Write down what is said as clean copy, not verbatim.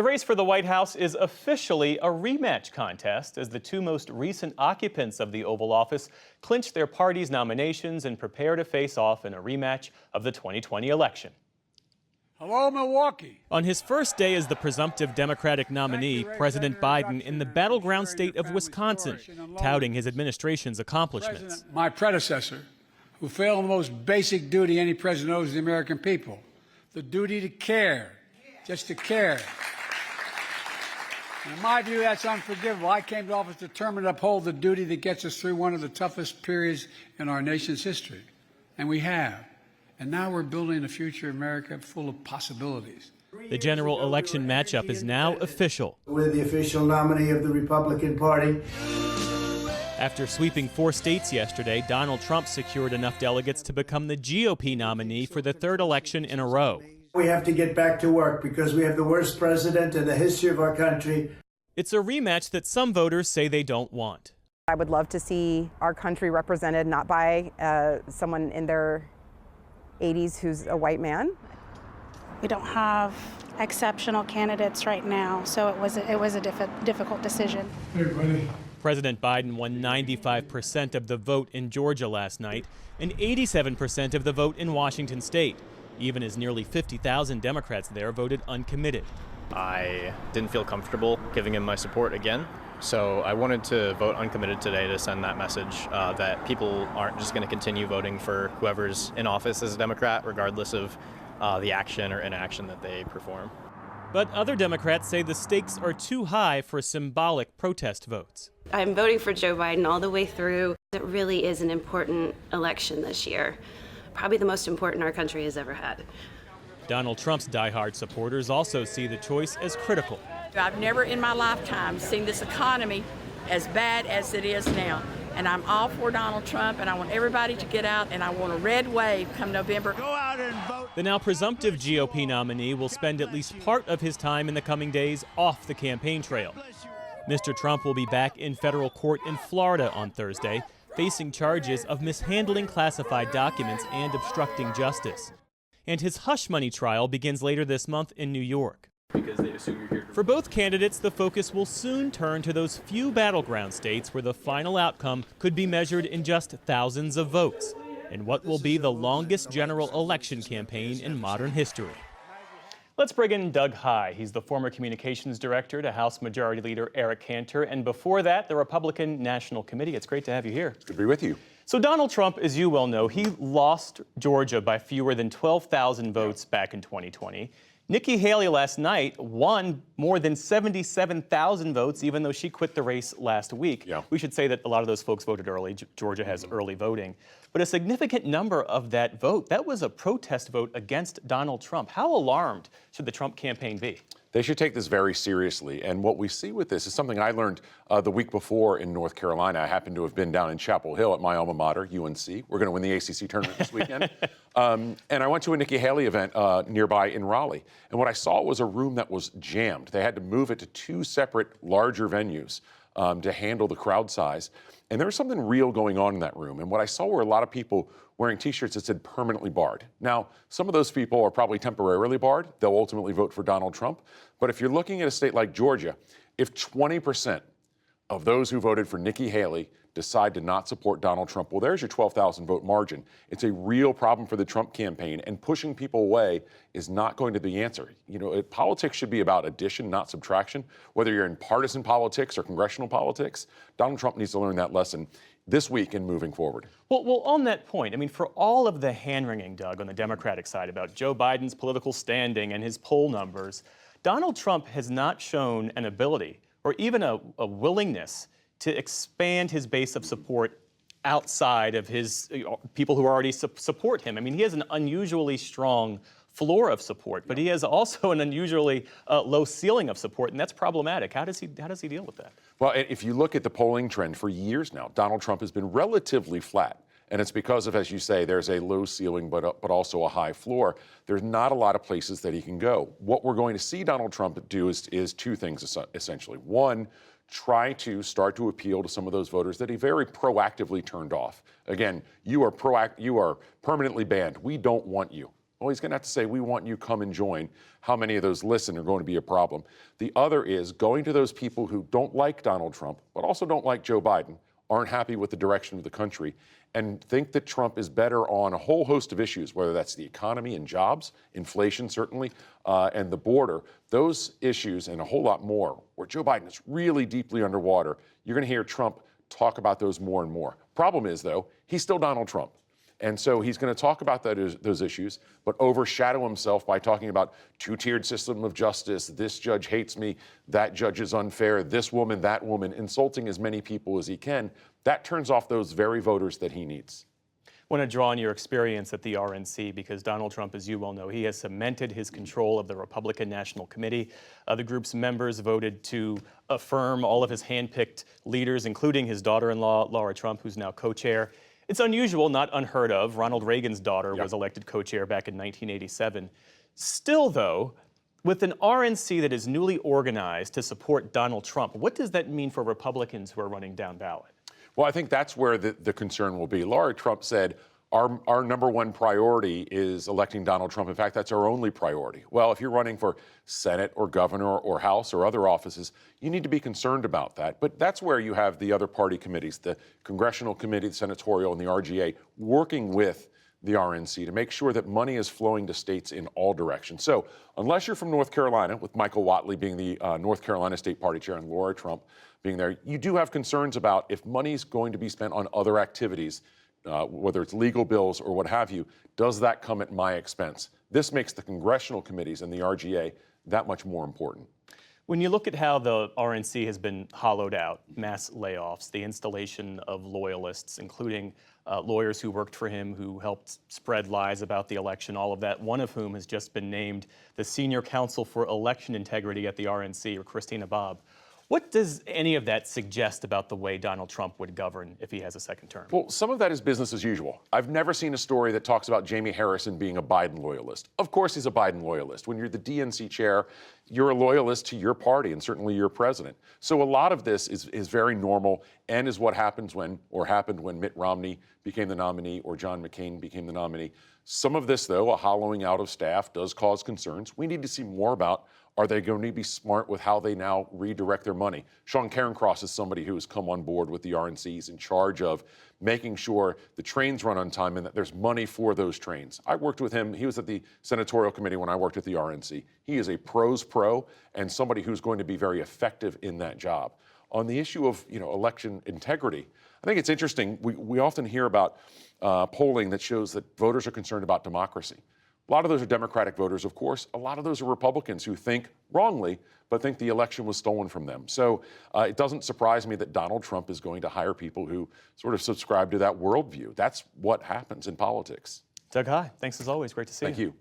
The race for the White House is officially a rematch contest as the two most recent occupants of the Oval Office clinch their party's nominations and prepare to face off in a rematch of the 2020 election. Hello, Milwaukee. On his first day as the presumptive Democratic nominee, President Biden in the battleground state of Wisconsin, touting his administration's accomplishments. My predecessor, who failed in the most basic duty any president owes the American people, the duty to care, just to care. In my view, that's unforgivable. I came to office determined to uphold the duty that gets us through one of the toughest periods in our nation's history. And we have. And now we're building a future America full of possibilities. The general election matchup is now official. We're the official nominee of the Republican Party. After sweeping 4 states yesterday, Donald Trump secured enough delegates to become the GOP nominee for the third election in a row. We have to get back to work because we have the worst president in the history of our country. It's a rematch that some voters say they don't want. I would love to see our country represented not by someone in their 80s who's a white man. We don't have exceptional candidates right now, so it was a difficult decision. Hey, buddy. President Biden won 95% of the vote in Georgia last night and 87% of the vote in Washington state, even as nearly 50,000 Democrats there voted uncommitted. I didn't feel comfortable giving him my support again, so I wanted to vote uncommitted today to send that message that people aren't just going to continue voting for whoever's in office as a Democrat, regardless of the action or inaction that they perform. But other Democrats say the stakes are too high for symbolic protest votes. I'm voting for Joe Biden all the way through. It really is an important election this year, probably the most important our country has ever had. Donald Trump's diehard supporters also see the choice as critical. I've never in my lifetime seen this economy as bad as it is now. And I'm all for Donald Trump, and I want everybody to get out, and I want a red wave come November. Go out and vote. The now presumptive GOP nominee will spend at least part of his time in the coming days off the campaign trail. Mr. Trump will be back in federal court in Florida on Thursday, facing charges of mishandling classified documents and obstructing justice. And his hush money trial begins later this month in New York. Because they assume you're here. For both candidates, the focus will soon turn to those few battleground states where the final outcome could be measured in just thousands of votes, in what will be the longest general election campaign in modern history. Let's bring in Doug Heye. He's the former communications director to House Majority Leader Eric Cantor, and before that, the Republican National Committee. It's great to have you here. Good to be with you. So Donald Trump, as you well know, he lost Georgia by fewer than 12,000 votes back in 2020. Nikki Haley last night won more than 77,000 votes, even though she quit the race last week. Yeah. We should say that a lot of those folks voted early. Georgia has early voting. But a significant number of that vote, that was a protest vote against Donald Trump. How alarmed should the Trump campaign be? They should take this very seriously. And what we see with this is something I learned the week before in North Carolina. I happened to have been down in Chapel Hill at my alma mater, UNC. We're going to win the ACC tournament this weekend. And I went to a Nikki Haley event nearby in Raleigh. And what I saw was a room that was jammed. They had to move it to 2 separate larger venues to handle the crowd size. And there was something real going on in that room. And what I saw were a lot of people wearing T-shirts that said permanently barred. Now, some of those people are probably temporarily barred. They'll ultimately vote for Donald Trump. But if you're looking at a state like Georgia, if 20% of those who voted for Nikki Haley decide to not support Donald Trump, well, there's your 12,000 vote margin. It's a real problem for the Trump campaign, and pushing people away is not going to be the answer. You know, politics should be about addition, not subtraction. Whether you're in partisan politics or congressional politics, Donald Trump needs to learn that lesson this week and moving forward. Well, on that point, I mean, for all of the hand-wringing, Doug, on the Democratic side about Joe Biden's political standing and his poll numbers, Donald Trump has not shown an ability or even a willingness to expand his base of support outside of his people who already support him. I mean, he has an unusually strong floor of support, but he has also an unusually low ceiling of support, and that's problematic. How does he deal with that? Well, if you look at the polling trend for years now, Donald Trump has been relatively flat. And it's because of, as you say, there's a low ceiling, but also a high floor. There's not a lot of places that he can go. What we're going to see Donald Trump do is 2 things, essentially. One, try to start to appeal to some of those voters that he very proactively turned off. Again, you are permanently banned. We don't want you. Well, he's going to have to say, we want you, come and join. How many of those listen are going to be a problem? The other is going to those people who don't like Donald Trump, but also don't like Joe Biden, aren't happy with the direction of the country, and think that Trump is better on a whole host of issues, whether that's the economy and jobs, inflation certainly, and the border. Those issues and a whole lot more, where Joe Biden is really deeply underwater, you're going to hear Trump talk about those more and more. Problem is, though, he's still Donald Trump. And so he's going to talk about those issues, but overshadow himself by talking about two-tiered system of justice, this judge hates me, that judge is unfair, this woman, that woman, insulting as many people as he can. That turns off those very voters that he needs. I want to draw on your experience at the RNC because Donald Trump, as you well know, he has cemented his control of the Republican National Committee. The group's members voted to affirm all of his handpicked leaders, including his daughter-in-law, Laura Trump, who's now co-chair. It's unusual, not unheard of. Ronald Reagan's daughter was elected co-chair back in 1987. Still, though, with an RNC that is newly organized to support Donald Trump, what does that mean for Republicans who are running down ballot? Well, I think that's where the concern will be. Laura Trump said, our number one priority is electing Donald Trump. In fact, that's our only priority. Well, if you're running for Senate or governor or House or other offices, you need to be concerned about that. But that's where you have the other party committees, the Congressional Committee, the Senatorial, and the RGA, working with the RNC to make sure that money is flowing to states in all directions. So unless you're from North Carolina, with Michael Whatley being the North Carolina State Party Chair and Laura Trump being there, you do have concerns about if money's going to be spent on other activities, whether it's legal bills or what have you, does that come at my expense? This makes the congressional committees and the RGA that much more important. When you look at how the RNC has been hollowed out, mass layoffs, the installation of loyalists, including lawyers who worked for him, who helped spread lies about the election, all of that, one of whom has just been named the Senior Counsel for Election Integrity at the RNC, or Christina Bobb. What does any of that suggest about the way Donald Trump would govern if he has a second term? Well, some of that is business as usual. I've never seen a story that talks about Jamie Harrison being a Biden loyalist. Of course he's a Biden loyalist. When you're the DNC chair, you're a loyalist to your party and certainly your president. So a lot of this is very normal and is what happens happened when Mitt Romney became the nominee or John McCain became the nominee. Some of this, though, a hollowing out of staff does cause concerns. We need to see more about, are they going to be smart with how they now redirect their money? Sean Cairncross is somebody who has come on board with the RNC. He's in charge of making sure the trains run on time and that there's money for those trains. I worked with him. He was at the Senatorial Committee when I worked at the RNC. He is a pro's pro and somebody who's going to be very effective in that job. On the issue of election integrity, I think it's interesting. We often hear about polling that shows that voters are concerned about democracy. A lot of those are Democratic voters, of course. A lot of those are Republicans who think wrongly, but think the election was stolen from them. So it doesn't surprise me that Donald Trump is going to hire people who sort of subscribe to that worldview. That's what happens in politics. Doug Heye, thanks as always. Great to see you. Thank you.